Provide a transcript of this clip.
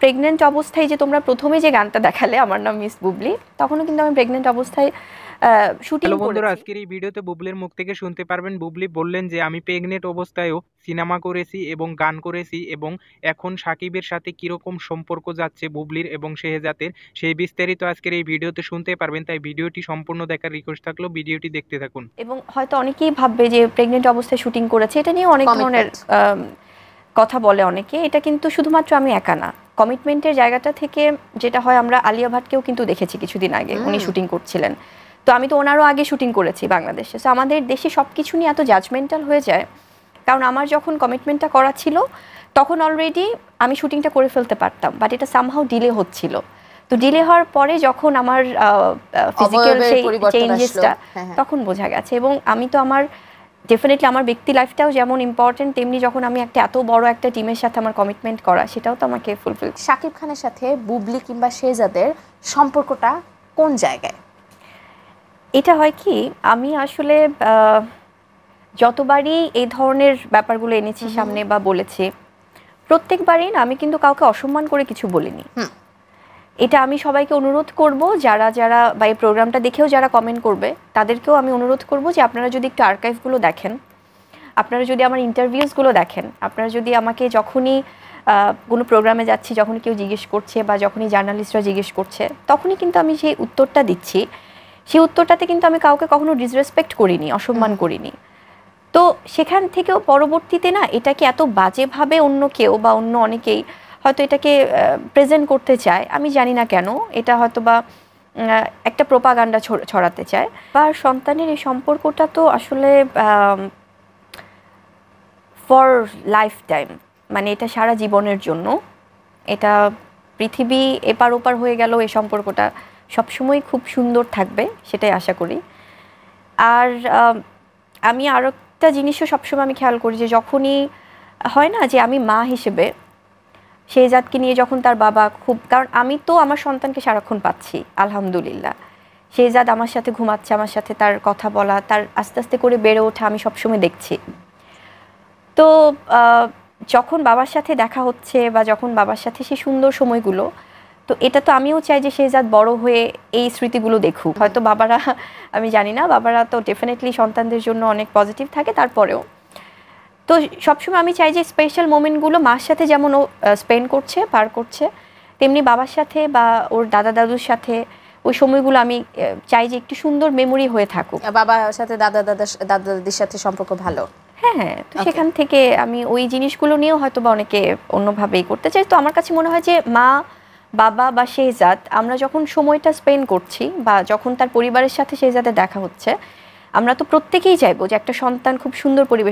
Pregnant অবস্থায় যে তোমরা প্রথমে যে গানটা দেখালে আমার নাম মিস বুবলি, তখনও কিন্তু আমি প্রেগনেন্ট অবস্থায় শুটিং হ্যালো বন্ধুরা, করেছি। আজকের এই ভিডিওতে বুবলির মুখ থেকে শুনতে পারবেন। বুবলি বললেন যে আমি প্রেগনেন্ট অবস্থায়ও সিনেমা করেছি এবং গান করেছি, এবং এখন সাকিবের সাথে কিরকম সম্পর্ক যাচ্ছে বুবলির এবং শেহজাদের, সেই বিস্তারিত আজকের এই ভিডিওতে শুনতে পারবেন। তাই ভিডিওটি সম্পূর্ণ দেখার রিকোয়েস্ট থাকলো, ভিডিওটি দেখতে থাকুন। এবং হয়তো অনেকেই ভাববে যে প্রেগনেন্ট অবস্থায় শুটিং করেছে, এটা নিয়ে অনেক ধরনের কমিটমেন্ট। কথা বলে অনেকে। এটা কিন্তু শুধুমাত্র আমি একা না, কমিটমেন্টের জায়গাটা থেকে যেটা হয়, আমরা আলিয়া ভাটকেও কিন্তু দেখেছি কিছুদিন আগে, উনি শুটিং করছিলেন। তো আমি তো ওনারও আগে শুটিং করেছি বাংলাদেশে। সো আমাদের দেশে সব কিছু নিয়ে এত জাজমেন্টাল হয়ে যায়, কারণ আমার যখন কমিটমেন্টটা করা ছিল তখন অলরেডি আমি শুটিংটা করে ফেলতে পারতাম, বাট এটা সামহাউ ডিলে হচ্ছিল। তো ডিলে হওয়ার পরে যখন আমার ফিজিক্যাল অবয়বের সেই পরিবর্তন চেঞ্জেসটা আসলো। হ্যাঁ। তখন বোঝা গেছে। এবং আমি তো আমার ডেফিনেটলি আমার ব্যক্তি লাইফটাও যেমন ইম্পর্টেন্ট, তেমনি যখন আমি একটা এত বড় একটা টিমের সাথে আমার কমিটমেন্ট করা, সেটাও তো আমাকে ফুলফিল। শাকিব খানের সাথে বুবলি কিংবা শেহজাদের সম্পর্কটা কোন জায়গায়? এটা হয় কি, আমি আসলে যতবারই এই ধরনের ব্যাপারগুলো এনেছি সামনে বা বলেছি, প্রত্যেকবারই না আমি কিন্তু কাউকে অসম্মান করে কিছু বলিনি। এটা আমি সবাইকে অনুরোধ করব, যারা যারা বা এই প্রোগ্রামটা দেখেও যারা কমেন্ট করবে তাদেরকেও আমি অনুরোধ করব যে আপনারা যদি একটু আর্কাইভগুলো দেখেন, আপনারা যদি আমার ইন্টারভিউসগুলো দেখেন, আপনারা যদি আমাকে যখনই কোনো প্রোগ্রামে যাচ্ছি, যখনই কেউ জিজ্ঞেস করছে বা যখনই জার্নালিস্টরা জিজ্ঞেস করছে, তখনই কিন্তু আমি সেই উত্তরটা দিচ্ছি। সেই উত্তরটাতে কিন্তু আমি কাউকে কখনো ডিসরেসপেক্ট করিনি, অসম্মান করিনি। তো সেখান থেকেও পরবর্তীতে না এটাকে এত বাজেভাবে অন্য কেউ বা অন্য অনেকেই হয়তো এটাকে প্রেজেন্ট করতে চায়, আমি জানি না কেন। এটা হয়তো বা একটা প্রোপাগান্ডা ছড়াতে চায়। বা সন্তানের এই সম্পর্কটা তো আসলে ফর লাইফ টাইম, মানে এটা সারা জীবনের জন্য। এটা পৃথিবী এপার ওপার হয়ে গেল, এই সম্পর্কটা সবসময় খুব সুন্দর থাকবে, সেটাই আশা করি। আর আমি আরও একটা জিনিসও সবসময় আমি খেয়াল করি যে যখনই হয় না যে আমি মা হিসেবে শেহজাদকে নিয়ে যখন তার বাবা খুব, কারণ আমি তো আমার সন্তানকে সারাক্ষণ পাচ্ছি আলহামদুলিল্লাহ। শেহজাদ আমার সাথে ঘুমাচ্ছে, আমার সাথে তার কথা বলা, তার আস্তে আস্তে করে বেড়ে ওঠা আমি সবসময় দেখছি। তো যখন বাবার সাথে দেখা হচ্ছে বা যখন বাবার সাথে সেই সুন্দর সময়গুলো, তো এটা তো আমিও চাই যে শেহজাদ বড় হয়ে এই স্মৃতিগুলো দেখুক। হয়তো বাবারা, আমি জানি না, বাবারা তো ডেফিনেটলি সন্তানদের জন্য অনেক পজিটিভ থাকে, তারপরেও তো সবসময় আমি চাই যে স্পেশাল মোমেন্টগুলো মার সাথে যেমন ও স্পেন্ড করছে, পার করছে, তেমনি বাবার সাথে বা ওর দাদা দাদুর সাথে ওই সময়গুলো আমি চাই যে একটু সুন্দর মেমোরি হয়ে থাকুক। বাবার সাথে দাদা দাদির সাথে সম্পর্ক ভালো। হ্যাঁ হ্যাঁ, তো সেখান থেকে আমি ওই জিনিসগুলো নিয়েও হয়তো বা অনেকে অন্যভাবেই করতে চাই। তো আমার কাছে মনে হয় যে মা, বাবা বা শেহজাদ, আমরা যখন সময়টা স্পেন্ড করছি বা যখন তার পরিবারের সাথে শেহজাদের দেখা হচ্ছে, আমরা তো প্রত্যেকেই চাইবো যে একটা সন্তান খুব সুন্দর পরিবেশ